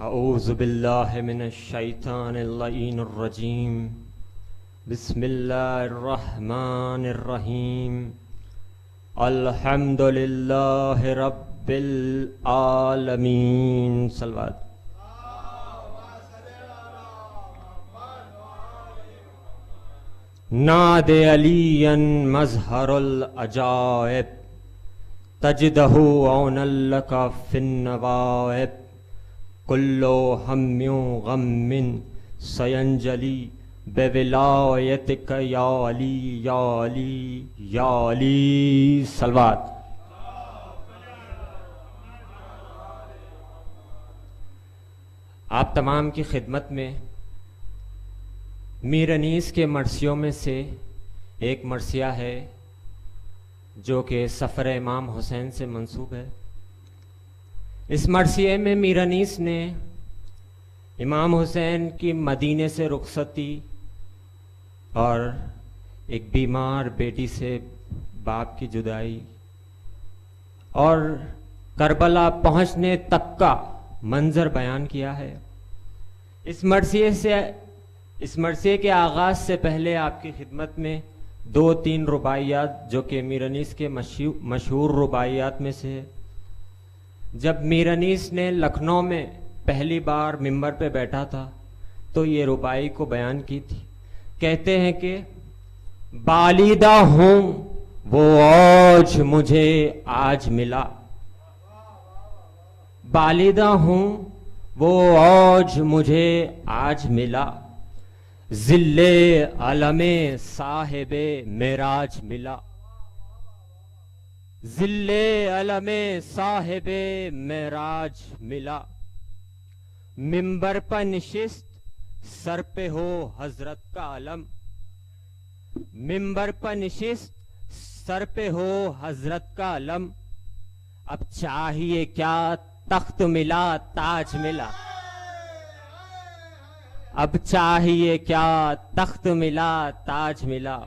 اعوذ باللہ من الشیطان اللعین الرجیم بسم اللہ الرحمن الرحیم الحمد للہ رب العالمین صلوات ناد علی مظہر العجائب تجدہ عونا لک فی النوائب کل ہم غم سینجلی بولایتک یا علی یا علی یا علی صلوات. آپ تمام کی خدمت میں میر انیس کے مرثیوں میں سے ایک مرثیہ ہے جو کہ سفر امام حسین سے منسوب ہے. اس مرثیے میں میر انیس نے امام حسین کی مدینے سے رخصتی اور ایک بیمار بیٹی سے باپ کی جدائی اور کربلا پہنچنے تک کا منظر بیان کیا ہے. اس مرثیے کے آغاز سے پہلے آپ کی خدمت میں 2-3 رباعیات جو کہ میر انیس کے مشہور رباعیات میں سے ہے. جب میر انیس نے لکھنؤ میں پہلی بار ممبر پہ بیٹھا تھا تو یہ رباعی کو بیان کی تھی. کہتے ہیں کہ بالیدہ ہوں وہ اوج مجھے آج ملا، بالیدہ ہوں وہ اوج مجھے آج ملا، ذل علم صاحب معراج ملا، ذل علم صاحب معراج ملا، ممبر پر نشست سر پہ ہو حضرت کا علم، ممبر پر نشست سر پہ ہو حضرت کا علم، اب چاہیے کیا تخت ملا تاج ملا، اب چاہیے کیا تخت ملا تاج ملا.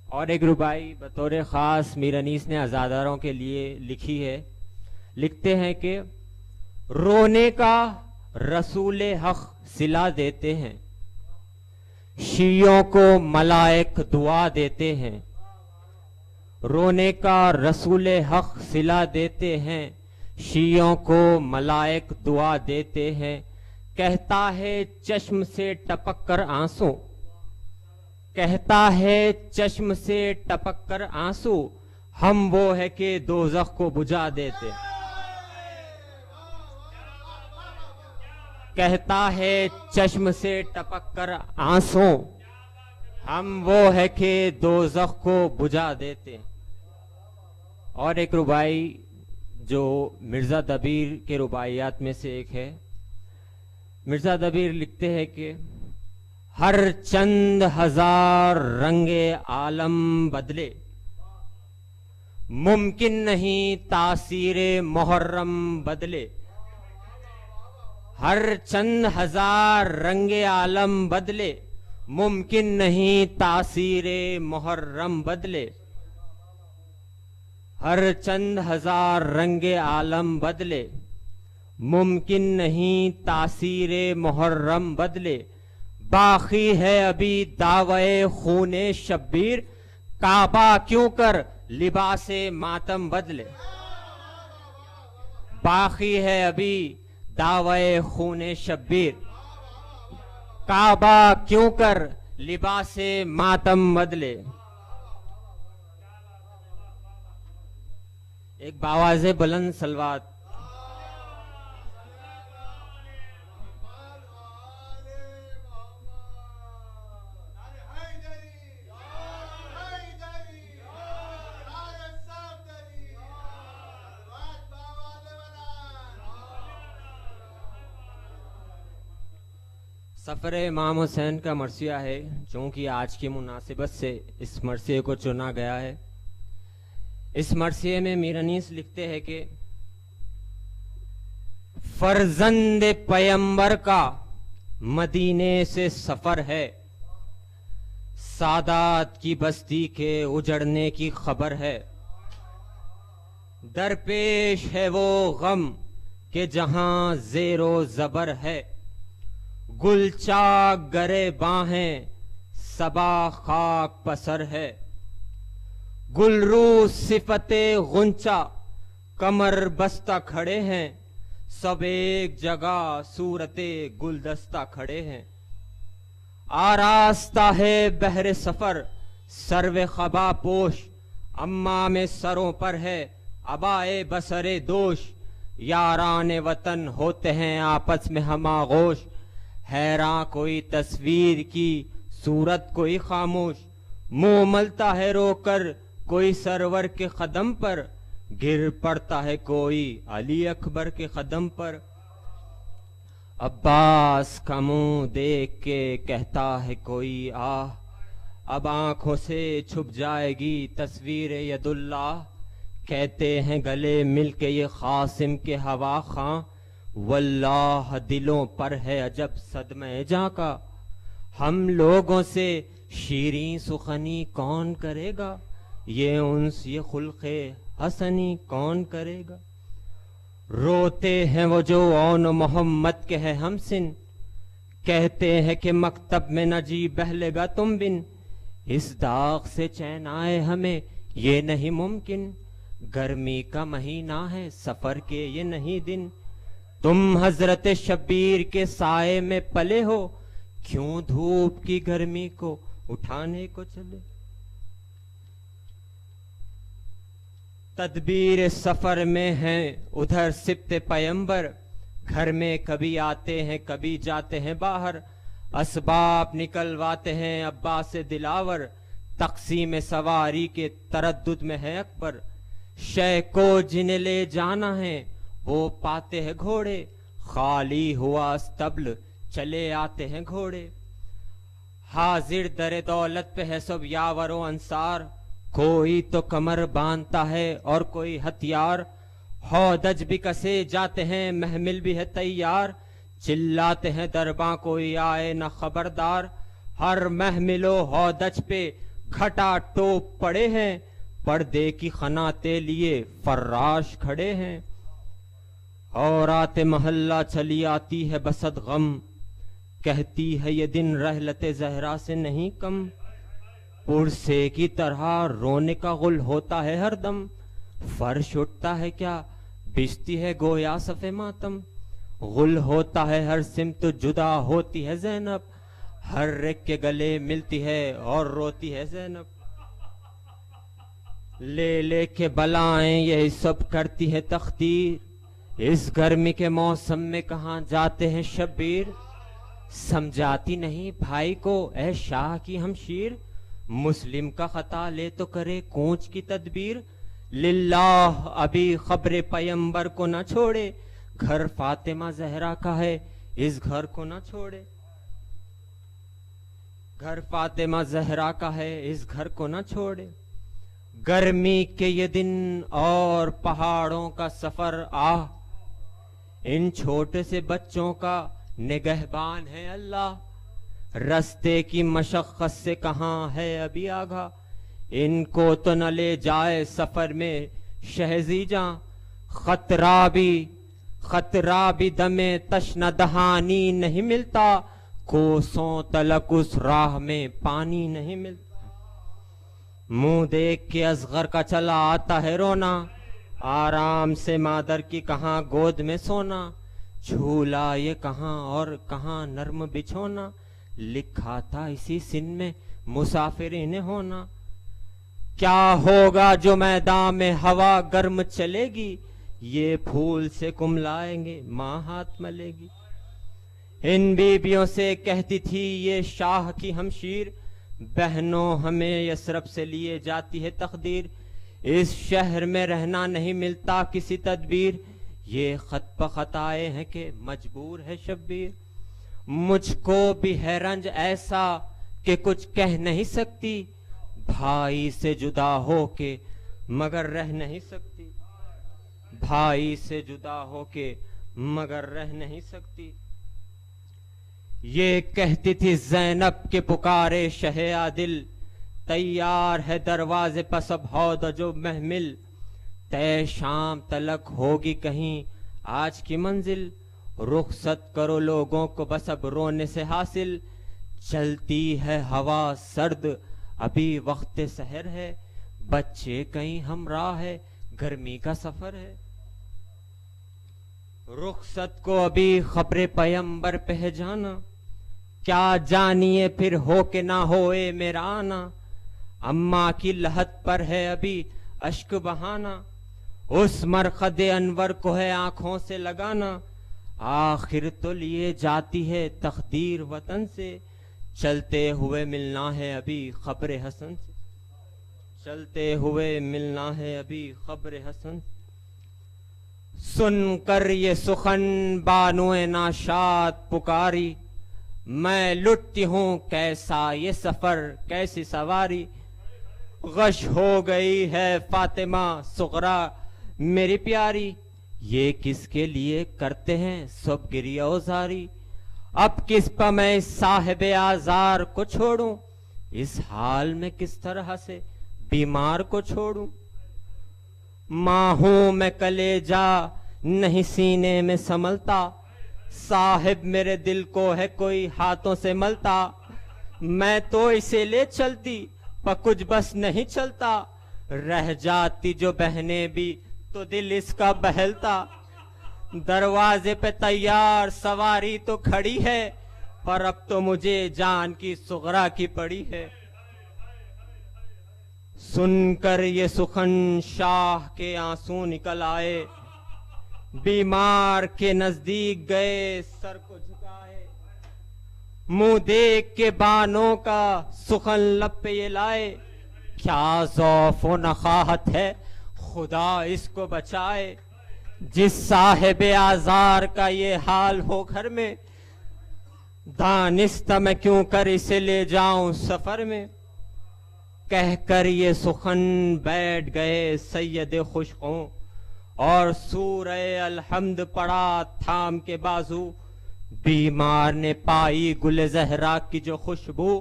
اور ایک ربائی بطور خاص میر انیس نے عزاداروں کے لیے لکھی ہے. لکھتے ہیں کہ رونے کا رسول حق صلا دیتے ہیں، شیعوں کو ملائک دعا دیتے ہیں، رونے کا رسول حق صلا دیتے ہیں، شیعوں کو ملائک دعا دیتے ہیں، کہتا ہے چشم سے ٹپک کر آنسو، کہتا ہے چشم سے ٹپک کر آنسو، ہم وہ ہے کہ دوزخ کو بجھا دیتے، کہتا ہے چشم سے ٹپک کر آنسو، ہم وہ ہے کہ دوزخ کو بجھا دیتے. اور ایک ربائی جو مرزا دبیر کے رباعیات میں سے ایک ہے. مرزا دبیر لکھتے ہیں کہ ہر چند ہزار رنگ عالم بدلے، ممکن نہیں تاثیر محرم بدلے، ہر چند ہزار رنگ عالم بدلے، ممکن نہیں تاثیر محرم بدلے، ہر چند ہزار رنگ عالم بدلے، ممکن نہیں تاثیر محرم بدلے، باقی ہے ابھی دعوے خون شبیر، کعبہ کیوں کر لباس ماتم بدلے، باقی ہے ابھی دعوے خون شبیر، کعبہ کیوں کر لباس ماتم بدلے. ایک باواز بلند صلوات. سفر امام حسین کا مرثیہ ہے. چونکہ آج کی مناسبت سے اس مرثیے کو چنا گیا ہے. اس مرثیے میں میر انیس لکھتے ہیں کہ فرزند پیمبر کا مدینے سے سفر ہے، سادات کی بستی کے اجڑنے کی خبر ہے، درپیش ہے وہ غم کہ جہاں زیر و زبر ہے، گل چاک گرے باہیں صبا خاک پسر ہے، گل رو صفت غنچہ کمر بستہ کھڑے ہیں، سب ایک جگہ صورت گلدستہ کھڑے ہیں، آراستہ ہے بحر سفر سرو خبا پوش، امام سروں پر ہے ابائے بسر دوش، یاران وطن ہوتے ہیں آپس میں ہم آغوش، حیراں کوئی تصویر کی صورت کوئی خاموش، منہ ملتا ہے رو کر کوئی سرور کے قدم پر، گر پڑتا ہے کوئی علی اکبر کے قدم پر، عباس کا منہ دیکھ کے کہتا ہے کوئی آہ، اب آنکھوں سے چھپ جائے گی تصویر ید اللہ، کہتے ہیں گلے مل کے یہ قاسم کے ہوا خاں، واللہ دلوں پر ہے عجب صدمہ جاں کا، ہم لوگوں سے شیریں سخنی کون کرے گا، یہ انس یہ خلق حسنی کون کرے گا، روتے ہیں وہ جو اون محمد کے ہے ہم سن، کہتے ہیں کہ مکتب میں نہ جی بہلے گا تم بن، اس داغ سے چین آئے ہمیں یہ نہیں ممکن، گرمی کا مہینہ ہے سفر کے یہ نہیں دن، تم حضرت شبیر کے سائے میں پلے ہو، کیوں دھوپ کی گرمی کو اٹھانے کو چلے، تدبیر سفر میں ہیں ادھر سبت پیمبر، گھر میں کبھی آتے ہیں کبھی جاتے ہیں باہر، اسباب نکلواتے ہیں عباس دلاور، تقسیم سواری کے تردد میں ہے اکبر، شے کو جنہیں لے جانا ہے وہ پاتے ہیں گھوڑے، خالی ہوا استبل چلے آتے ہیں گھوڑے، حاضر در دولت پہ ہے سب یاور و انصار، کوئی تو کمر باندھتا ہے اور کوئی ہتھیار، ہودج بھی کسے جاتے ہیں محمل بھی ہے تیار، چلاتے ہیں درباں کوئی آئے نہ خبردار، ہر محمل و ہودج پہ گھٹا ٹوپ پڑے ہیں، پردے کی خناتے لیے فراش کھڑے ہیں، عورات محلہ چلی آتی ہے بسد غم، کہتی ہے یہ دن رحلت زہرا سے نہیں کم، پرسے کی طرح رونے کا غل ہوتا ہے ہر دم، فرش اٹھتا ہے کیا بچتی ہے گویا صف ماتم، غل ہوتا ہے ہر سمت جدا ہوتی ہے زینب، ہر ایک کے گلے ملتی ہے اور روتی ہے زینب، لے لے کے بلائیں یہ سب کرتی ہے تقدیر، اس گرمی کے موسم میں کہاں جاتے ہیں شبیر، سمجھاتی نہیں بھائی کو اے شاہ کی ہمشیر، مسلم کا خطا لے تو کرے کوچ کی تدبیر، للہ ابھی خبر پیمبر کو نہ چھوڑے، گھر فاطمہ زہرا کا ہے اس گھر کو نہ چھوڑے، گھر فاطمہ زہرا کا ہے اس گھر کو نہ چھوڑے، گرمی کے یہ دن اور پہاڑوں کا سفر آہ، ان چھوٹے سے بچوں کا نگہبان ہے اللہ، رستے کی مشقت سے کہاں ہے ابھی آگاہ، ان کو تو نہ لے جائے سفر میں شہزی جاں، خطرہ بھی دمیں تشنہ دہانی نہیں ملتا، کوسوں تلک اس راہ میں پانی نہیں ملتا، منہ دیکھ کے اصغر کا چلا آتا ہے رونا، آرام سے مادر کی کہاں گود میں سونا، جھولا یہ کہاں اور کہاں نرم بچھونا، لکھا تھا اسی سن میں مسافرین ہونا، کیا ہوگا جو میدان میں ہوا گرم چلے گی، یہ پھول سے کملائیں گے ماں ہاتھ ملے گی، ان بیبیوں سے کہتی تھی یہ شاہ کی ہمشیر، بہنوں ہمیں یثرب سے لیے جاتی ہے تقدیر، اس شہر میں رہنا نہیں ملتا کسی تدبیر، یہ خط بخط آئے ہیں کہ مجبور ہے شبیر، مجھ کو بھی ہے رنج ایسا کہ کچھ کہہ نہیں سکتی، بھائی سے جدا ہو کے مگر رہ نہیں سکتی، بھائی سے جدا ہو کے مگر رہ نہیں سکتی، یہ کہتی تھی زینب کے پکارے شہ عادل، تیار ہے دروازے پس اب ہودج و محمل، طے شام تلک ہوگی کہیں آج کی منزل رخصت کرو لوگوں کو بس اب رونے سے حاصل چلتی ہے ہوا سرد ابھی وقت سحر ہے بچے کہیں ہمراہ ہے گرمی کا سفر ہے رخصت کو ابھی خبر پیمبر پہ جانا کیا جانیے پھر ہو کہ نہ ہوئے میرا آنا اماں کی لہت پر ہے ابھی اشک بہانا اس مرقد انور کو ہے آنکھوں سے لگانا آخر تو لیے جاتی ہے تقدیر وطن سے چلتے ہوئے ملنا ہے ابھی خبر حسن سے چلتے ہوئے ملنا ہے ابھی خبر حسن سن کر یہ سخن بانو ناشاد پکاری میں لٹتی ہوں کیسا یہ سفر کیسی سواری غش ہو گئی ہے فاطمہ صغرا میری پیاری یہ کس کے لیے کرتے ہیں سب گریہ و زاری اب کس پہ میں صاحب آزار کو چھوڑوں اس حال میں کس طرح سے بیمار کو چھوڑوں ماں ہوں میں کلیجہ نہیں سینے میں سنبھلتا صاحب میرے دل کو ہے کوئی ہاتھوں سے ملتا میں تو اسے لے چلتی پر کچھ بس نہیں چلتا رہ جاتی جو بہنیں بھی تو دل اس کا بہلتا دروازے پہ تیار سواری تو کھڑی ہے پر اب تو مجھے جان کی صغرا کی پڑی ہے سن کر یہ سخن شاہ کے آنسو نکل آئے بیمار کے نزدیک گئے سر کو جھکائے منہ دیکھ کے بانوں کا سخن لب پہ یہ لائے کیا ضعف و نخاہت ہے خدا اس کو بچائے جس صاحب آزار کا یہ حال ہو گھر میں دانستہ میں کیوں کر اسے لے جاؤں سفر میں کہہ کر یہ سخن بیٹھ گئے سید خوشخوں اور سورہ الحمد پڑھا تھام کے بازو بیمار نے پائی گل زہرا کی جو خوشبو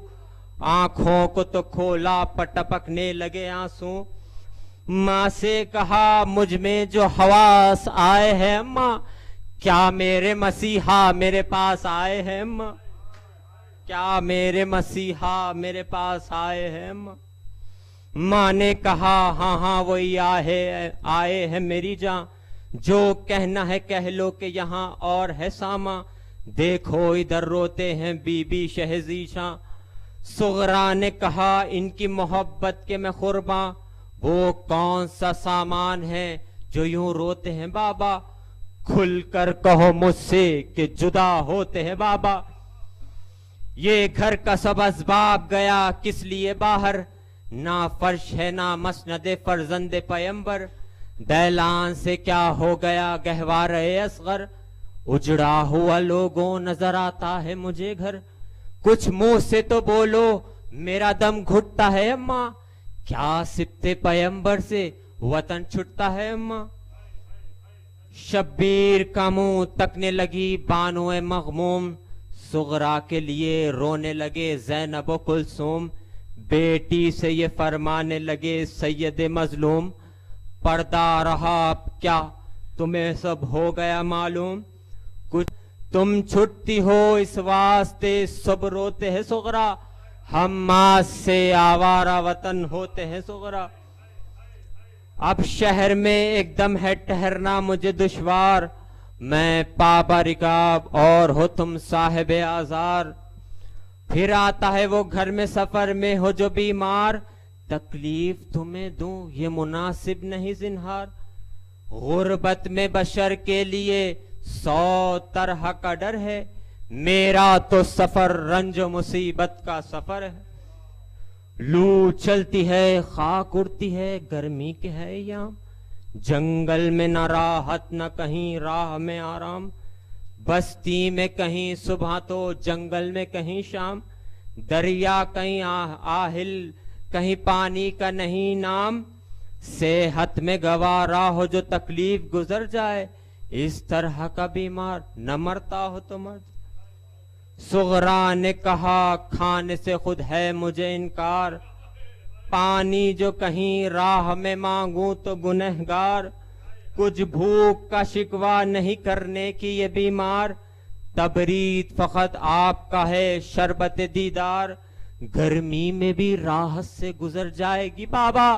آنکھوں کو تو کھولا پٹپکنے لگے آنسو ماں سے کہا مجھ میں جو حواس آئے ہیں اماں کیا میرے مسیحا میرے پاس آئے ہیں اماں کیا میرے مسیحا میرے پاس آئے ہیں اماں ماں نے کہا ہاں ہاں وہی آئے ہیں میری جاں جو کہنا ہے کہہ لو کہ یہاں اور ہے ساما دیکھو ادھر روتے ہیں بی بی شہزیشاں صغرا نے کہا ان کی محبت کے میں قرباں وہ کون سا سامان ہے جو یوں روتے ہیں بابا کھل کر کہو مجھ سے کہ جدا ہوتے ہیں بابا یہ گھر کا سب اسباب گیا کس لیے باہر نہ فرش ہے نہ مسند فرزند پیمبر دیلان سے کیا ہو گیا گہوار اصغر اجڑا ہوا لوگوں نظر آتا ہے مجھے گھر کچھ منہ سے تو بولو میرا دم گھٹتا ہے اماں کیا سبتے پیمبر سے وطن چھٹتا ہے اماں شبیر کا منہ تکنے لگی بانو مغموم صغرا کے لیے رونے لگے زینب و کلثوم بیٹی سے یہ فرمانے لگے سید مظلوم پردہ رہا کیا تمہیں سب ہو گیا معلوم کچھ تم چھٹتی ہو اس واسطے سب روتے ہیں صغرا ہم ماں سے آوارہ وطن ہوتے ہیں صغرا اب شہر میں ایک دم ہے ٹھہرنا مجھے دشوار میں پابا رکاب اور ہو تم صاحب آزار پھر آتا ہے وہ گھر میں سفر میں ہو جو بیمار تکلیف تمہیں دوں یہ مناسب نہیں زنہار غربت میں بشر کے لیے 100 طرح کا ڈر ہے میرا تو سفر رنج و مصیبت کا سفر ہے لو چلتی ہے خاک اڑتی ہے گرمی کے ہے یام جنگل میں نہ راحت نہ کہیں راہ میں آرام بستی میں کہیں صبح تو جنگل میں کہیں شام دریا کہیں آہل کہیں پانی کا نہیں نام صحت میں گوارا ہو جو تکلیف گزر جائے اس طرح کا بیمار نہ مرتا ہو تو مر صغرا نے کہا کھانے سے خود ہے مجھے انکار پانی جو کہیں راہ میں مانگوں تو گنہگار کچھ بھوک کا شکوہ نہیں کرنے کی یہ بیمار، تبرید فقط آپ کا ہے شربت دیدار، گرمی میں بھی راحت سے گزر جائے گی بابا،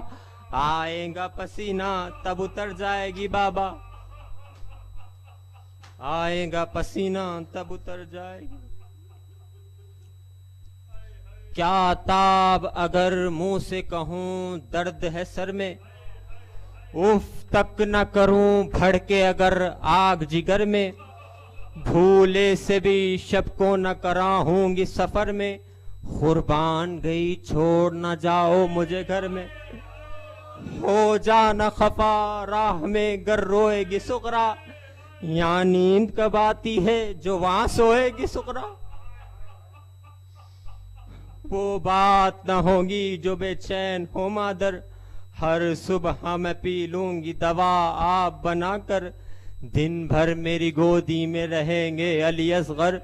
آئے گا پسینہ تب اتر جائے گی بابا، آئے گا پسینہ تب اتر جائے گی۔ کیا تاب اگر منہ سے کہوں درد ہے سر میں، اف تک نہ کروں بھڑکے اگر آگ جگر میں، بھولے سے بھی شب کو نہ کراہوں گی سفر میں، قربان گئی چھوڑ نہ جاؤ مجھے گھر میں، ہو جانا خفا راہ میں گر روئے گی سغرا، یہاں نیند کب آتی ہے جو وہاں سوئے گی سغرا، وہ بات نہ ہوگی جو بے چین ہو مادر، ہر صبح میں پی لوں گی دوا آپ بنا کر، دن بھر میری گودی میں رہیں گے علی اصغر،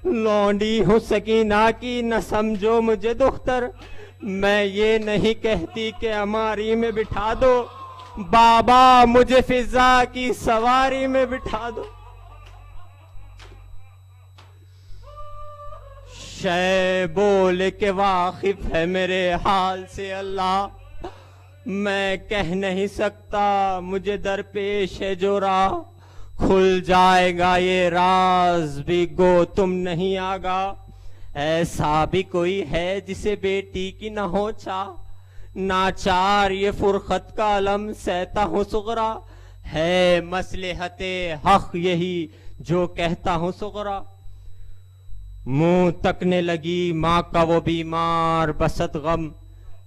لونڈی ہوں سکینہ کی نہ سمجھو مجھے دختر، میں یہ نہیں کہتی کہ ہماری میں بٹھا دو، بابا مجھے فضا کی سواری میں بٹھا دو، شے بول کے واقف ہے میرے حال سے اللہ، میں کہہ نہیں سکتا مجھے درپیش ہے جو راہ، کھل جائے گا یہ راز بھی گو تم نہیں آگا، ایسا بھی کوئی ہے جسے بیٹی کی نہ ہو چاہ، ناچار یہ فرقت کا علم سہتا ہوں سغرا، ہے مصلحت حق یہی جو کہتا ہوں سغرا، منہ تکنے لگی ماں کا وہ بیمار بسط غم،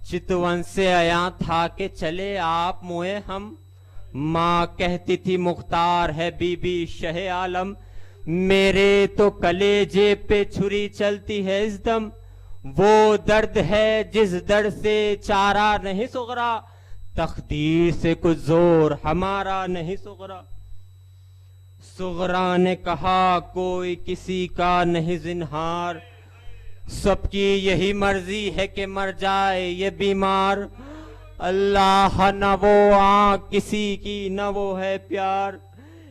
چتون سے آیا تھا کہ چلے آپ موئے ہم، ماں کہتی تھی مختار ہے بی بی شہ عالم، میرے تو کلیجے پہ چھری چلتی ہے اس دم، وہ درد ہے جس درد سے چارہ نہیں سغرا، تقدیر سے کچھ زور ہمارا نہیں سغرا، سغرا نے کہا کوئی کسی کا نہیں زنہار، سب کی یہی مرضی ہے کہ مر جائے یہ بیمار، اللہ نہ وہ آنکھ کسی کی نہ وہ ہے پیار،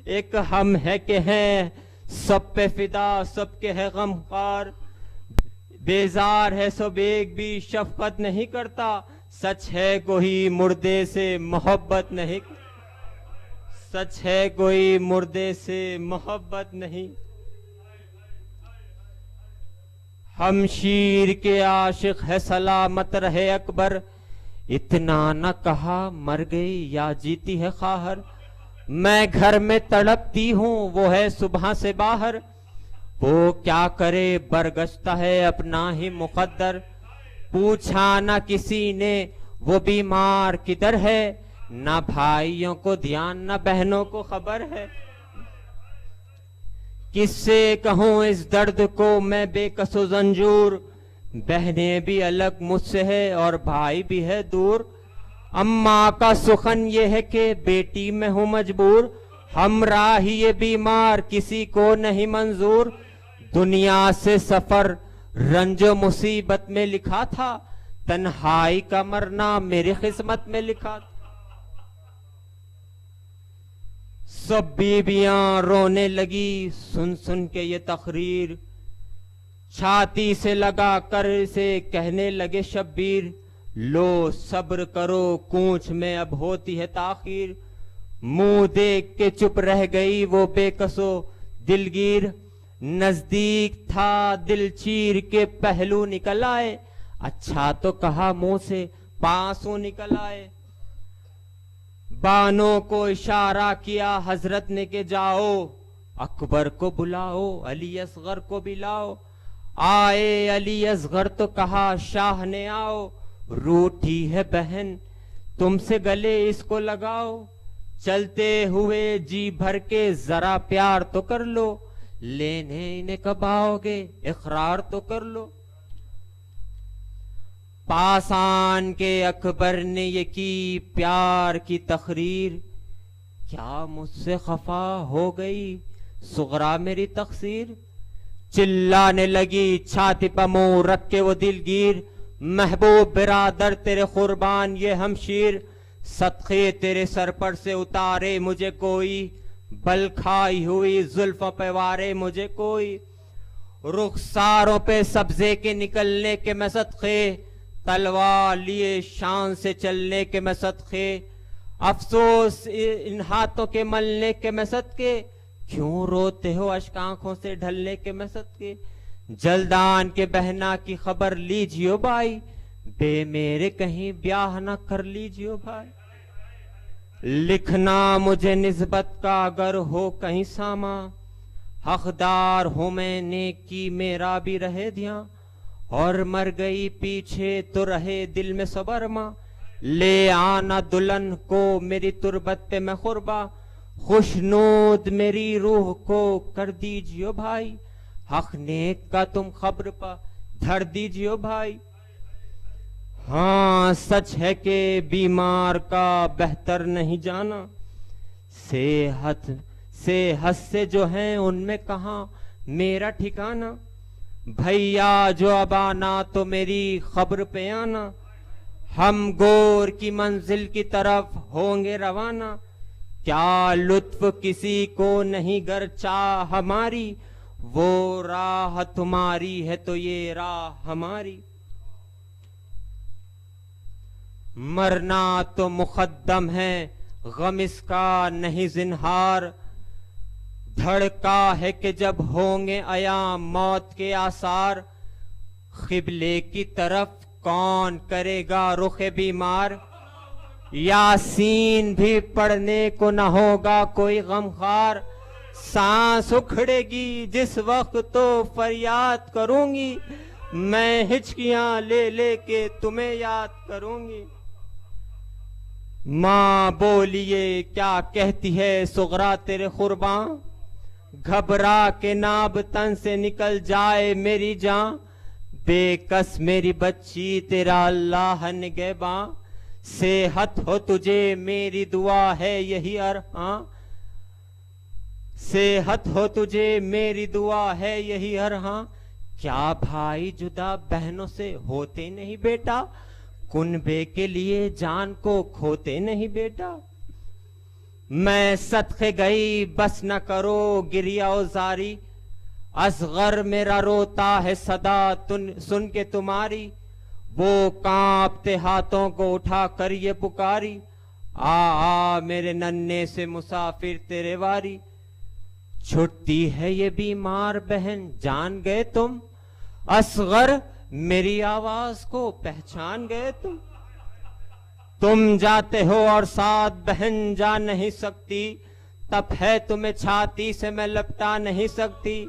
ایک ہم ہے کہ ہیں سب پہ فدا سب کے ہے غمخوار، بیزار ہے سب ایک بھی شفقت نہیں کرتا، سچ ہے کوئی مردے سے محبت نہیں، سچ ہے کوئی مردے سے محبت نہیں، ہم شیر کے عاشق ہے سلامت رہے اکبر، اتنا نہ کہا مر گئی یا جیتی ہے خواہر، میں گھر میں تڑپتی ہوں وہ ہے صبح سے باہر، وہ کیا کرے برگشتہ ہے اپنا ہی مقدر، پوچھا نہ کسی نے وہ بیمار کدھر ہے، نہ بھائیوں کو دھیان نہ بہنوں کو خبر ہے، کس سے کہوں اس درد کو میں بے کس و زنجور، بہنیں بھی الگ مجھ سے ہے اور بھائی بھی ہے دور، اماں کا سخن یہ ہے کہ بیٹی میں ہوں مجبور، ہمراہ یہ بیمار کسی کو نہیں منظور، دنیا سے سفر رنج و مصیبت میں لکھا تھا، تنہائی کا مرنا میری قسمت میں لکھا تھا، سب بیویاں رونے لگی سن سن کے یہ تقریر، چھاتی سے لگا کر اسے کہنے لگے شبیر، لو صبر کرو کوچ میں اب ہوتی ہے تاخیر، منہ دیکھ کے چپ رہ گئی وہ بے کسو دلگیر، نزدیک تھا دل چیر کے پہلو نکل آئے، اچھا تو کہا منہ سے پانسوں نکل آئے، بانوں کو اشارہ کیا حضرت نے کہ جاؤ اکبر کو بلاؤ علی اصغر کو بھی لاؤ، آئے علی اصغر تو کہا شاہ نے آؤ، روٹھی ہے بہن تم سے گلے اس کو لگاؤ، چلتے ہوئے جی بھر کے ذرا پیار تو کر لو، لینے انہیں کب آؤ گے اقرار تو کر لو، پاس آن کے اکبر نے یہ کی پیار کی تقریر، کیا مجھ سے خفا ہو گئی صغرا میری تقصیر، چلانے لگی چھاتی پہ منہ رکھ کے وہ دلگیر، محبوب برادر تیرے قربان یہ ہمشیر، صدقے تیرے سر پر سے اتارے مجھے کوئی، بل کھائی ہوئی زلفوں پہ وارے مجھے کوئی، رخساروں پہ سبزے کے نکلنے کے میں صدقے، تلوار لیے شان سے چلنے کے میں صدقے، افسوس ان ہاتھوں کے ملنے کے میں صدقے، کیوں روتے ہو اشک آنکھوں سے ڈھلنے کے میں صدقے، جلدان کے بہنا کی خبر لیجیو بھائی، بے میرے کہیں بیاہ نہ کر لیجیو بھائی، لکھنا مجھے نسبت کا اگر ہو کہیں ساما، حقدار ہوں میں نیکی میرا بھی رہے دھیان، اور مر گئی پیچھے تو رہے دل میں صبر ماں، لے آنا دلہن کو میری تربت پہ میں قربا، خوشنود میری روح کو کر دیجیو بھائی، حق نیک کا تم خبر پا دھر دیجیو بھائی، ہاں سچ ہے کہ بیمار کا بہتر نہیں جانا، صحت سے جو ہیں ان میں کہاں میرا ٹھکانہ، بھیا جو اب آنا تو میری خبر پہ آنا، ہم گور کی منزل کی طرف ہوں گے روانہ، کیا لطف کسی کو نہیں گر چاہ ہماری، وہ راہ تمہاری ہے تو یہ راہ ہماری، مرنا تو مقدم ہے غم اس کا نہیں زنہار، دھڑکا ہے کہ جب ہوں گے ایام موت کے آثار، قبلے کی طرف کون کرے گا رخ بیمار، یاسین بھی پڑھنے کو نہ ہوگا کوئی غمخوار، سانس اکھڑے گی جس وقت تو فریاد کروں گی، میں ہچکیاں لے لے کے تمہیں یاد کروں گی، ماں بولیے کیا کہتی ہے صغرا تیرے قرباں، گھبرا کے ناب تن سے نکل جائے میری جان، بے کس میری بچی تیرا اللہ نگہباں، صحت ہو تجھے میری دعا ہے یہی ارہاں، صحت ہو تجھے میری دعا ہے یہی ارہاں، کیا بھائی جدا بہنوں سے ہوتے نہیں بیٹا، کنبے کے لیے جان کو کھوتے نہیں بیٹا، میں صدقے گئی بس نہ کرو گریہ و زاری، اصغر میرا روتا ہے صدا سن کے تمہاری، وہ کانپتے ہاتھوں کو اٹھا کر یہ پکاری، آ میرے ننھے سے مسافر تیرے واری، چھٹتی ہے یہ بیمار بہن جان گئے تم، اصغر میری آواز کو پہچان گئے تم جاتے ہو اور ساتھ بہن جا نہیں سکتی، تب ہے تمہیں چھاتی سے میں لپٹا نہیں سکتی،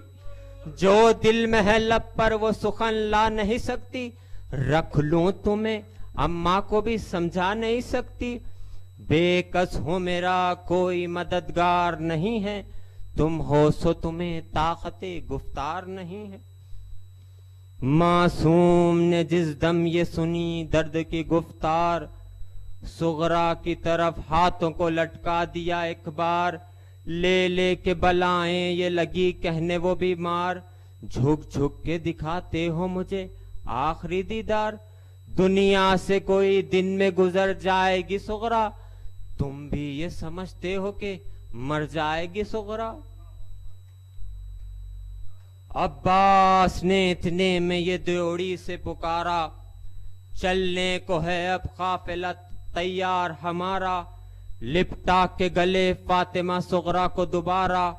جو دل میں ہے لب پر وہ سخن لا نہیں سکتی، رکھ لوں تمہیں اماں کو بھی سمجھا نہیں سکتی، بے کس ہو میرا کوئی مددگار نہیں ہے، تم ہو سو تمہیں طاقت گفتار نہیں ہے، معصوم نے جس دم یہ سنی درد کی گفتار، صغرا کی طرف ہاتھوں کو لٹکا دیا ایک بار، لے لے کے بلائیں یہ لگی کہنے وہ بیمار، جھک جھک کے دکھاتے ہو مجھے آخری دیدار، دنیا سے کوئی دن میں گزر جائے گی صغرا، تم بھی یہ سمجھتے ہو کہ مر جائے گی صغرا، عباس نے اتنے میں یہ دیوڑی سے پکارا، چلنے کو ہے اب قافلہ تیار ہمارا، لپٹا کے گلے فاطمہ صغرا کو دوبارہ،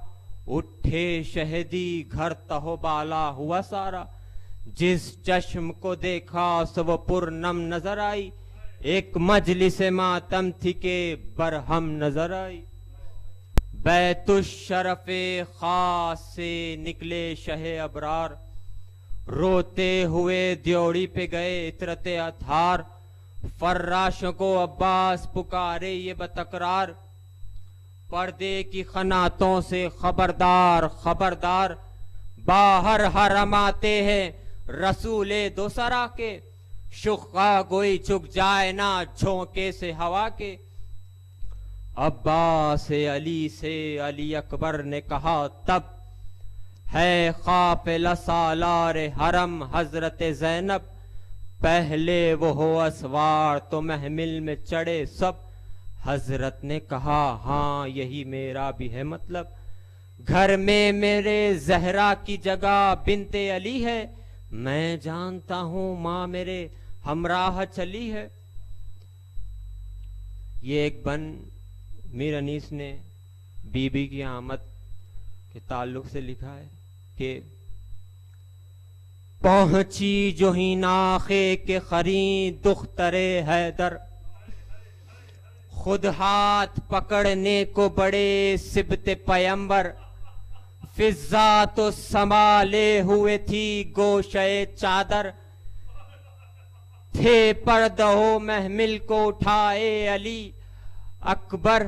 اٹھے شہدی گھر تہو بالا ہوا سارا، جس چشم کو دیکھا سو وہ پرنم نظر آئی، ایک مجلس ماتم تھی کہ برہم نظر آئی، بیت الشرف خاص سے نکلے شہ ابرار، روتے ہوئے دیوڑی پہ گئے عطرت اطہار، فراشوں کو عباس پکارے یہ بتکرار، پردے کی خناتوں سے خبردار خبردار، باہر حرم آتے ہیں رسول دوسرا کے، شقہ کوئی چک جائے نہ جھونکے سے ہوا کے، عباس علی سے علی اکبر نے کہا تب، ہے قافلہ سالار حرم حضرت زینب، پہلے وہ ہو اسوار تو محمل میں چڑھے سب، حضرت نے کہا ہاں یہی میرا بھی ہے مطلب، گھر میں میرے زہرا کی جگہ بنت علی ہے، میں جانتا ہوں ماں میرے ہمراہ چلی ہے۔ یہ ایک میر انیس نے بی بی کی آمد کے تعلق سے لکھا ہے کہ پہنچی جو ہی ناخے کے قرین دختر حیدر، خود ہاتھ پکڑنے کو بڑے سبت پیمبر، فضا تو سنبھالے ہوئے تھی گوشے چادر، تھے پردہ محمل کو اٹھائے علی اکبر،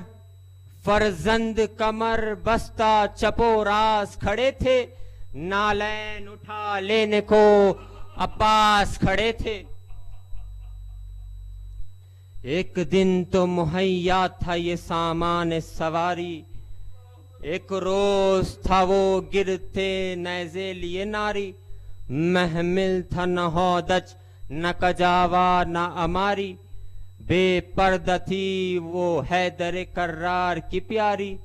فرزند کمر بستہ چپو راس کھڑے تھے، نالین اٹھا لینے کو عباس کھڑے تھے۔ ایک دن تو مہیا تھا یہ سامان سواری، ایک روز تھا وہ گرتے نیزے لیے ناری، محمل تھا نہ ہودج نہ کجاوا نہ اماری، بے پردہ تھی وہ حیدر کرار کی پیاری،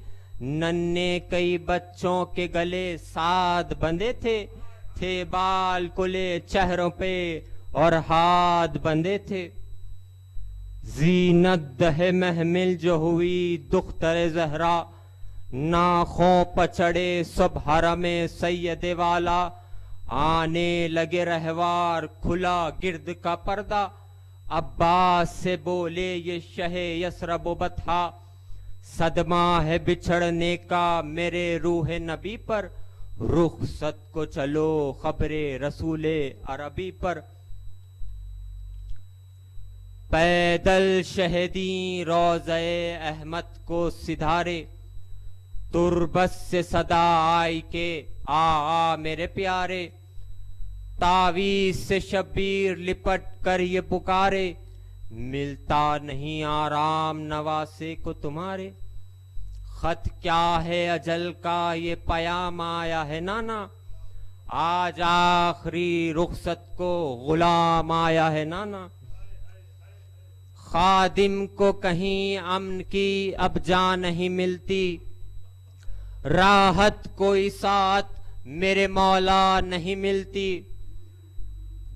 ننھے کئی بچوں کے گلے ساد بندھے تھے بال کلے چہروں پہ اور ہاتھ بندھے تھے، زینت دہ محمل جو ہوئی دختر زہرا، ناخوں پچڑے صبح حرم سید والا، آنے لگے رہوار کھلا گرد کا پردہ، عباس سے بولے یہ شہ یثرب و بطحا، صدمہ ہے بچھڑنے کا میرے روح نبی پر، رخصت کو چلو خبر رسول عربی پر، پیدل شہدی روضہ احمد کو سدھارے، تربت سے صدا آئی کہ آ میرے پیارے، تعویذ سے شبیر لپٹ کر یہ پکارے، ملتا نہیں آرام نواسے کو تمہارے، خط کیا ہے اجل کا یہ پیام آیا ہے نانا، آج آخری رخصت کو غلام آیا ہے نانا، خادم کو کہیں امن کی اب جا نہیں ملتی، راحت کوئی ساتھ میرے مولا نہیں ملتی،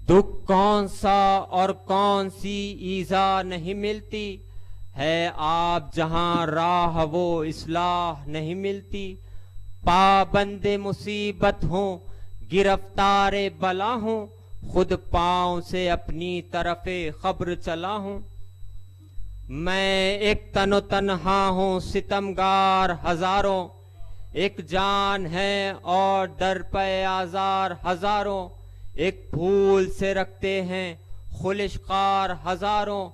دکھ کون سا اور کون سی ایذا نہیں ملتی، ہے آپ جہاں راہ وہ اصلاح نہیں ملتی، پابند مصیبت ہوں گرفتار بلا ہوں، خود پاؤں سے اپنی طرف خبر چلا ہوں، میں ایک تن و تنہا ہوں ستمگار ہزاروں، ایک جان ہے اور در پہ آزار ہزاروں، ایک پھول سے رکھتے ہیں خلشکار ہزاروں،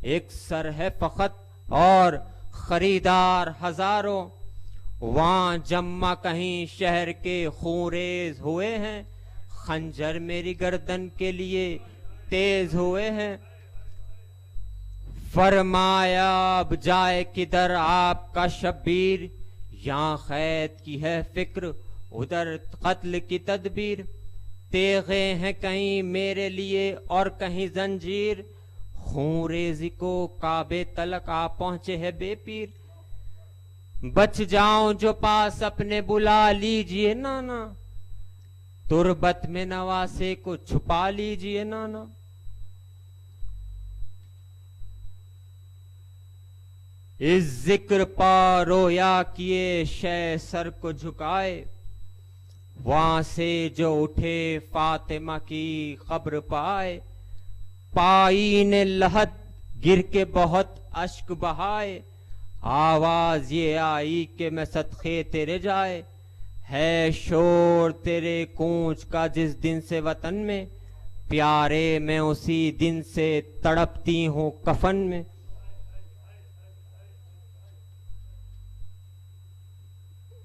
ایک سر ہے فقط اور خریدار ہزاروں، وہاں جمع کہیں شہر کے خونریز ہوئے ہیں، خنجر میری گردن کے لیے تیز ہوئے ہیں، فرمایا اب جائے کدھر آپ کا شبیر، یہاں قید کی ہے فکر ادھر قتل کی تدبیر، تیغیں ہیں کہیں میرے لیے اور کہیں زنجیر، خون ریزی کو کعبے تلک آ پہنچے ہے بے پیر، بچ جاؤں جو پاس اپنے بلا لیجئے نانا، تربت میں نواسے کو چھپا لیجئے نانا، اس ذکر پا رویا کیے شہ سر کو جھکائے، وہاں سے جو اٹھے فاطمہ کی قبر پائے، پائی نے لحد گر کے بہت اشک بہائے، آواز یہ آئی کہ میں صدقے تیرے جائے، ہے شور تیرے کوچ کا جس دن سے وطن میں، پیارے میں اسی دن سے تڑپتی ہوں کفن میں،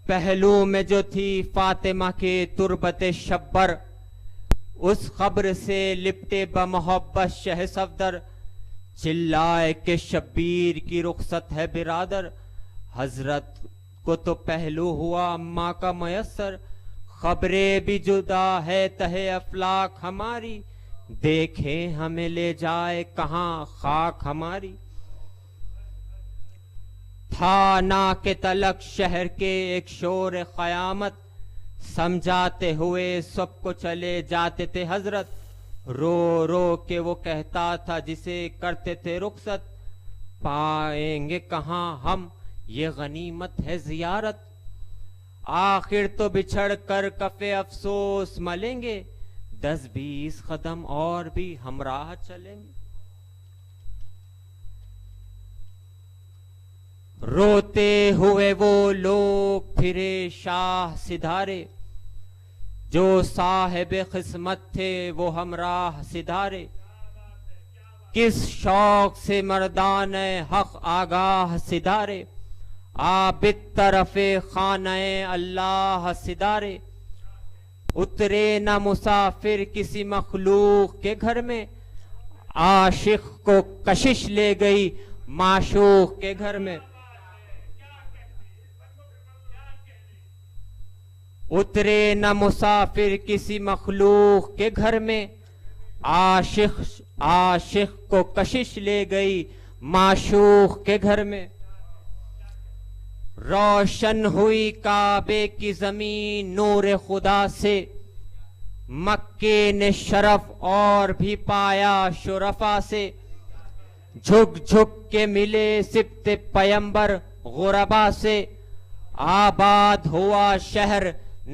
پہلو میں جو تھی فاطمہ کے تربت شبر، اس خبر سے لپٹے بمحبت شہ صفدر، چلائے کہ شبیر کی رخصت ہے برادر، حضرت کو تو پہلو ہوا اماں کا میسر، خبریں بھی جدا ہے تہے افلاک ہماری، دیکھیں ہمیں لے جائے کہاں خاک ہماری، تھا نا کہ تلک شہر کے ایک شور قیامت، سمجھاتے ہوئے سب کو چلے جاتے تھے حضرت، رو رو کے وہ کہتا تھا جسے کرتے تھے رخصت، پائیں گے کہاں ہم یہ غنیمت ہے زیارت، آخر تو بچھڑ کر کفے افسوس ملیں گے، 10-20 قدم اور بھی ہمراہ چلیں گے۔ روتے ہوئے وہ لوگ پھرے شاہ سدھارے، جو صاحب قسمت تھے وہ ہمراہ سدھارے، کس شوق سے مردان حق آگاہ سدھارے، عابد طرف خانہ اللہ سدھارے، اترے نہ مسافر کسی مخلوق کے گھر میں، عاشق کو کشش لے گئی معشوق کے گھر میں، اترے نہ مسافر کسی مخلوق کے گھر میں، عاشق کو کشش لے گئی معشوق کے گھر میں، روشن ہوئی کعبے کی زمین نور خدا سے، مکے نے شرف اور بھی پایا شرفا سے، جھک جھک کے ملے سبط پیمبر غربا سے، آباد ہوا شہر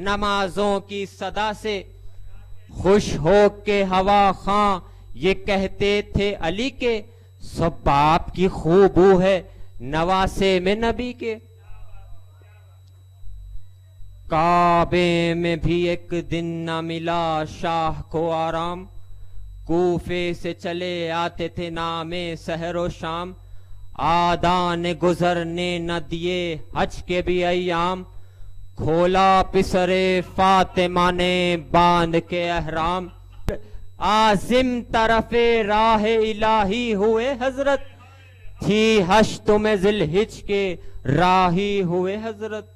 نمازوں کی صدا سے، خوش ہو کے ہوا خاں یہ کہتے تھے علی کے، سب باپ کی خوبو ہے نواسے میں نبی کے، کعبے میں بھی ایک دن نہ ملا شاہ کو آرام، کوفے سے چلے آتے تھے نامے سحر و شام، آدان گزرنے نہ دیے حج کے بھی ایام، کھولا پسرے فاطمہ نے باندھ کے احرام، عازم طرف راہ الہی ہوئے حضرت، تھی ہشت میں ذی الحج کے راہی ہوئے حضرت،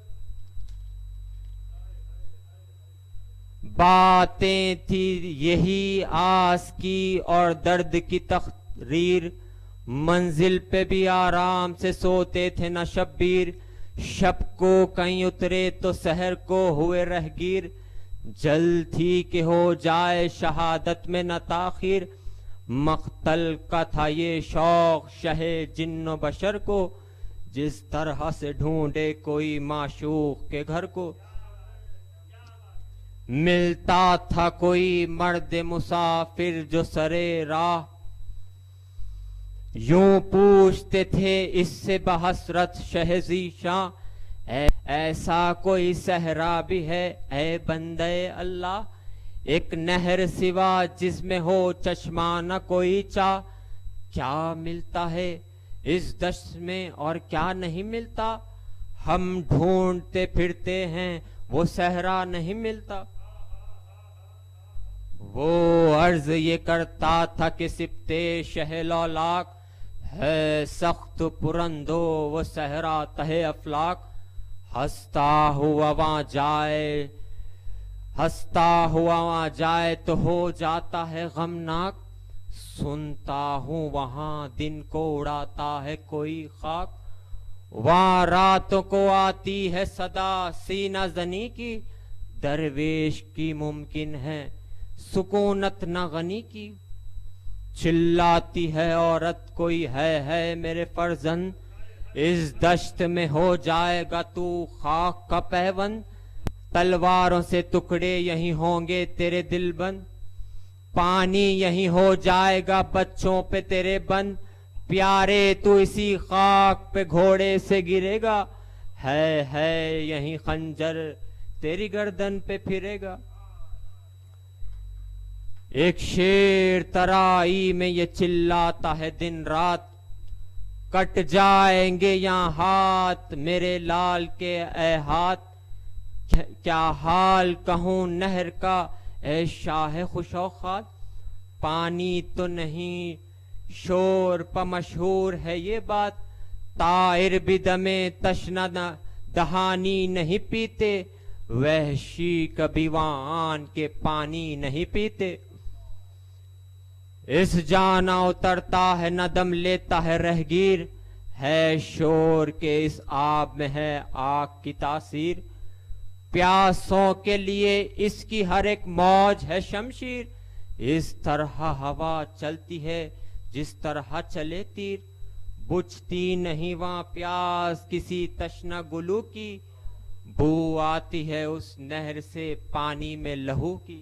باتیں تھی یہی آس کی اور درد کی تقریر، منزل پہ بھی آرام سے سوتے تھے نہ شبیر، شب کو کہیں اترے تو سحر کو ہوئے رہگیر، جلد تھی کہ ہو جائے شہادت میں نہ تاخیر، مقتل کا تھا یہ شوق شہ جن و بشر کو، جس طرح سے ڈھونڈے کوئی معشوق کے گھر کو، ملتا تھا کوئی مرد مسافر جو سرے راہ، یوں پوچھتے تھے اس سے بحسرت شہ ذیشاں، ایسا کوئی صحرا بھی ہے اے بندے اللہ، ایک نہر سوا جس میں ہو چشمہ نہ کوئی چاہ، کیا ملتا ہے اس دشت میں اور کیا نہیں ملتا، ہم ڈھونڈتے پھرتے ہیں وہ صحرا نہیں ملتا، وہ عرض یہ کرتا تھا کہ سبط شہ لولاک، ہے سخت پرندو وہ صحرا تہ افلاک، ہنستا ہوا وہاں جائے تو ہو جاتا ہے غمناک، سنتا ہوں وہاں دن کو اڑاتا ہے کوئی خاک، وہاں راتوں کو آتی ہے صدا سینہ زنی کی، درویش کی ممکن ہے سکونت نہ غنی کی، چلاتی ہے عورت کوئی ہے میرے فرزند، اس دشت میں ہو جائے گا تو خاک کا پیوند، تلواروں سے ٹکڑے یہیں ہوں گے تیرے دل بند، پانی یہیں ہو جائے گا بچوں پہ تیرے بند، پیارے تو اسی خاک پہ گھوڑے سے گرے گا، ہے یہیں خنجر تیری گردن پہ پھرے گا، ایک شیر ترائی میں یہ چلاتا ہے دن رات، کٹ جائیں گے یہاں ہاتھ میرے لال کے اے ہاتھ، کیا حال کہوں نہر کا اے شاہ خوشوخات، پانی تو نہیں شور پا مشہور ہے یہ بات، طائر بھی دمے تشنہ دہانی نہیں پیتے، وحشی کبھی وان کے پانی نہیں پیتے، اس جانا اترتا ہے نہ دم لیتا ہے رہگیر، ہے شور کے اس آب میں ہے آگ کی تاثیر، پیاسوں کے لیے اس کی ہر ایک موج ہے شمشیر، اس طرح ہوا چلتی ہے جس طرح چلے تیر، بجھتی نہیں وہاں پیاس کسی تشنہ گلو کی، بو آتی ہے اس نہر سے پانی میں لہو کی،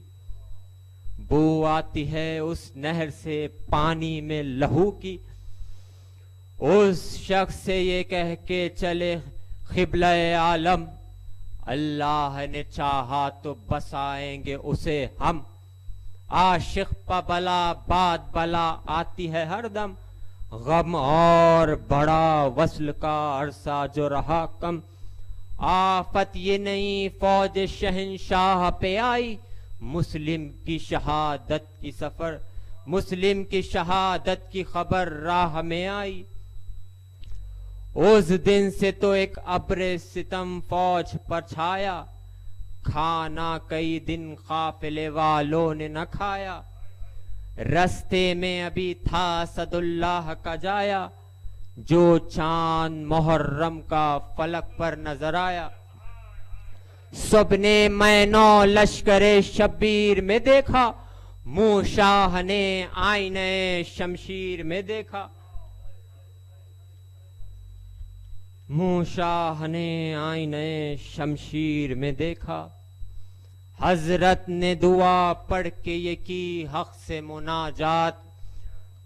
بو آتی ہے اس نہر سے پانی میں لہو کی، اس شخص سے یہ کہہ کے چلے قبلہ عالم، اللہ نے چاہا تو بسائیں گے اسے ہم، عاشق پہ بلا بعد بلا آتی ہے ہر دم، غم اور بڑا وصل کا عرصہ جو رہا کم، آفت یہ نہیں فوج شہنشاہ پہ آئی، مسلم کی شہادت کی سفر، مسلم کی شہادت کی خبر راہ میں آئی، اس دن سے تو ایک ابر ستم فوج پر چھایا، کھانا کئی دن قافلے والوں نے نہ کھایا، رستے میں ابھی تھا اسد اللہ کا جایا، جو چاند محرم کا فلک پر نظر آیا، سب نے مینو لشکر شبیر میں دیکھا، موشاہ نے آئینے شمشیر میں دیکھا، موشاہ نے آئینے شمشیر میں دیکھا، حضرت نے دعا پڑھ کے یہ کی حق سے مناجات،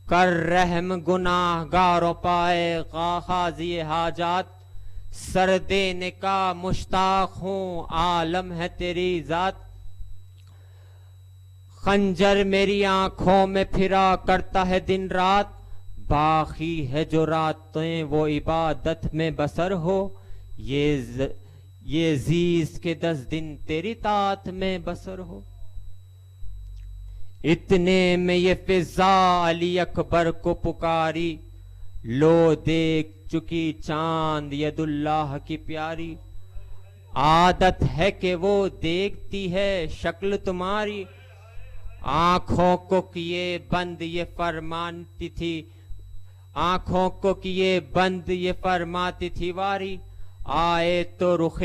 کر رحم گناہ گاروں پائے قاضی حاجات، سر دینے کا مشتاق ہوں عالم ہے تیری ذات، خنجر میری آنکھوں میں پھرا کرتا ہے دن رات، باقی ہے جو راتیں وہ عبادت میں بسر ہو، یہ زیز کے 10 دن تیری طاعت میں بسر ہو، اتنے میں یہ فضا علی اکبر کو پکاری، لو دیکھ چکی چاند ید اللہ کی پیاری، عادت ہے کہ وہ دیکھتی ہے شکل تمہاری، آنکھوں کو کیے بند یہ فرمانتی تھی، آنکھوں کو کیے بند یہ فرماتی تھی واری، آئے تو رخ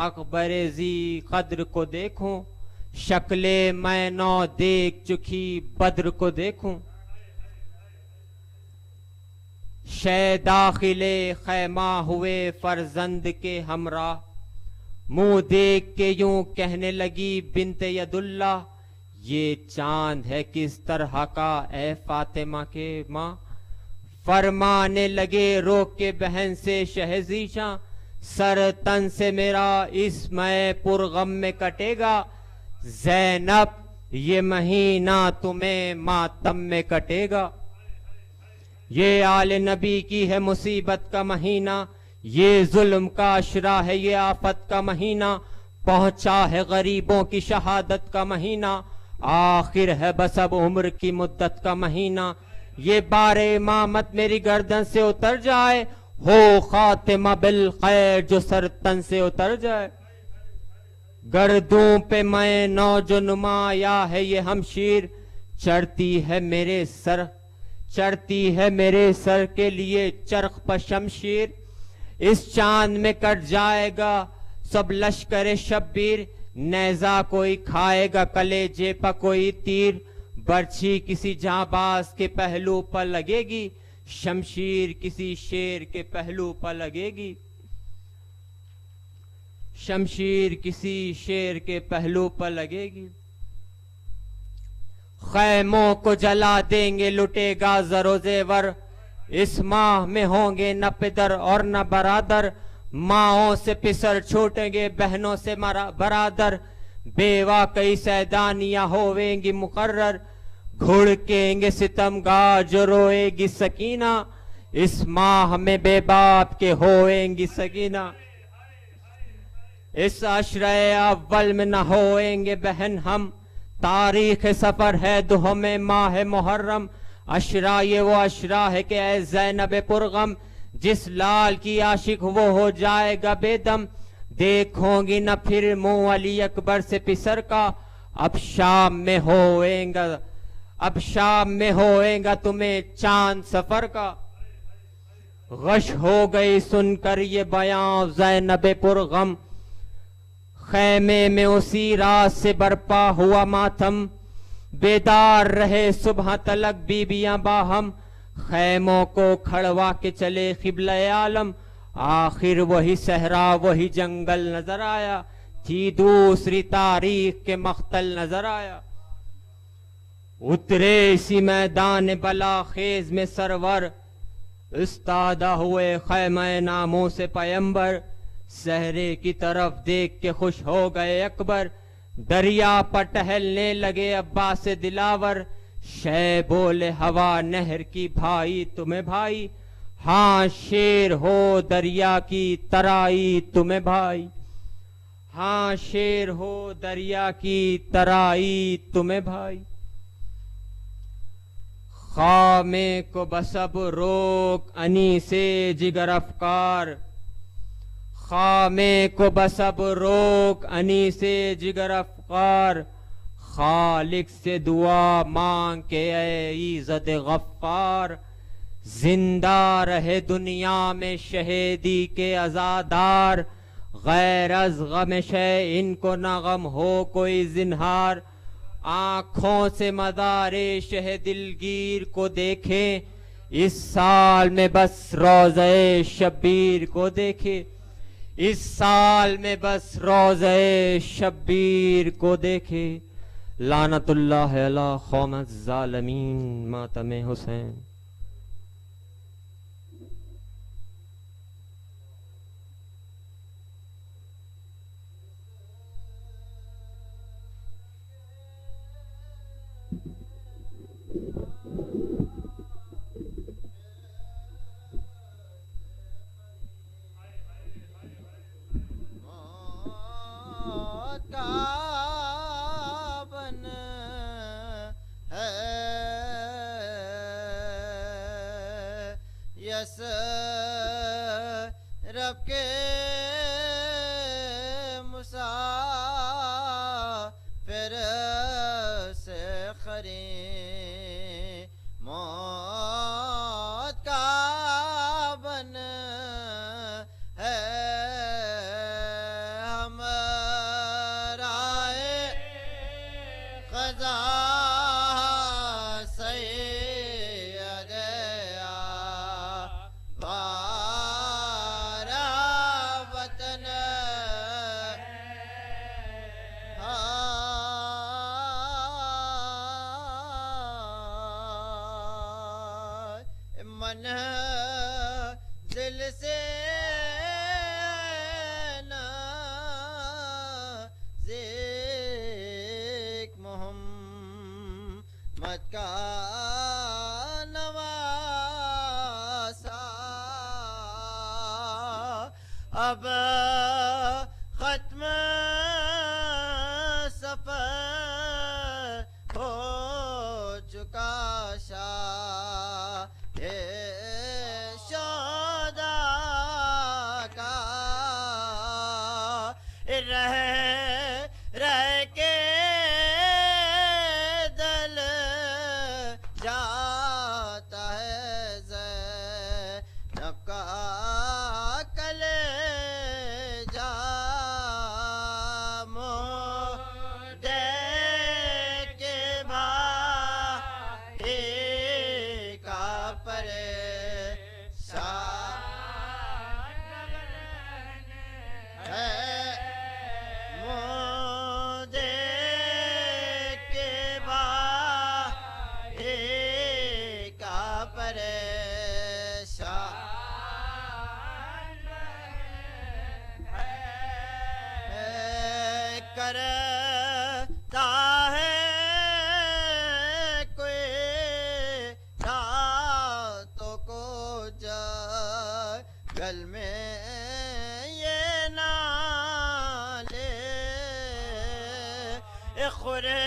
اکبر ذی قدر کو دیکھوں، شکل میں نو دیکھ چکی بدر کو دیکھوں، شے داخل خیمہ ہوئے فرزند کے ہمراہ، منہ دیکھ کے یوں کہنے لگی بنت ید اللہ، یہ چاند ہے کس طرح کا اے فاطمہ کے ماں، فرمانے لگے روک کے بہن سے شہزیشاں، سر تن سے میرا اس میں پرغم میں کٹے گا، زینب یہ مہینہ تمہیں ماتم میں کٹے گا، یہ آل نبی کی ہے مصیبت کا مہینہ، یہ ظلم کا عشرہ ہے یہ آفت کا مہینہ، پہنچا ہے غریبوں کی شہادت کا مہینہ، آخر ہے بس اب عمر کی مدت کا مہینہ، یہ بار امامت میری گردن سے اتر جائے، ہو خاتمہ بالخیر جو سر تن سے اتر جائے، گردوں پہ میں نو جو نمایاں ہے یہ ہمشیر، چڑھتی ہے میرے سر کے لیے چرخ پر شمشیر، اس چاند میں کٹ جائے گا سب لشکر شبیر، نیزہ کوئی کھائے گا کلیجے پہ کوئی تیر، برچھی کسی جانباز کے پہلو پر لگے گی، شمشیر کسی شیر کے پہلو پر لگے گی، شمشیر کسی شیر کے پہلو پر لگے گی، خیموں کو جلا دیں گے لٹے گا زر و زیور، اس ماہ میں ہوں گے نہ پدر اور نہ برادر، ماؤں سے پسر چھوٹیں گے بہنوں سے برادر، بیوہ کئی سیدانیاں ہوئیں گی مقرر، گھڑکیں گے ستم گار جو روئے گی سکینہ، اس ماہ میں بے باپ کے ہوئیں گی سکینہ، اس عشرہ اول میں نہ ہوئیں گے بہن ہم، تاریخ سفر ہے دہم ماہ محرم، عشرہ یہ وہ عشرہ ہے کہ اے زینب پرغم، جس لال کی عاشق وہ ہو جائے گا بے دم، دیکھوں گی نہ پھر منہ علی اکبر سے پسر کا، اب شام میں ہوئیں گا تمہیں چاند سفر کا، غش ہو گئی سن کر یہ بیاں زینب پرغم، خیمے میں اسی رات سے برپا ہوا ماتم، بیدار رہے صبح تلک بیبیاں باہم، خیموں کو کھڑوا کے چلے قبلہ عالم، آخر وہی صحرا وہی جنگل نظر آیا، تھی دوسری تاریخ کے مقتل نظر آیا۔ اترے اسی میدان بلا خیز میں سرور، استادہ ہوئے خیمہ ناموں سے پیمبر، صحرے کی طرف دیکھ کے خوش ہو گئے اکبر، دریا پر ٹہلنے لگے عباس دلاور، شے بولے ہوا نہر کی بھائی تمہیں بھائی، ہاں شیر ہو دریا کی ترائی تمہیں بھائی، ہاں شیر ہو دریا کی ترائی تمہیں بھائی۔ خامے کو بسب روک انی سے جگر افکار، خامے کو بسب روک انی سے جگر افکار، خالق سے دعا مانگ کے اے ایزد غفار، زندہ رہے دنیا میں شہیدی کے عزادار، غیر از غم شے ان کو نہ غم ہو کوئی زنہار، آنکھوں سے مدار شہ دلگیر کو دیکھیں، اس سال میں بس روضہ شبیر کو دیکھیں، اس سال میں بس روضہ شبیر کو دیکھیں، لعنت اللہ علی قوم الظالمین ماتم حسین۔ یس رب کے مسافر سے خریں موت کا بن ہے ہمارا خزاں دل سے نازک محمد کا نواسا، اب ختم سفر ہو چکا شاہ رہ کے دل جاتا ہے زینب کا کلیجہ، مجھے کے بھائی کا پریشان ہے، کرتا ہے کوئی راتوں کو جنگل میں یہ نالے خورے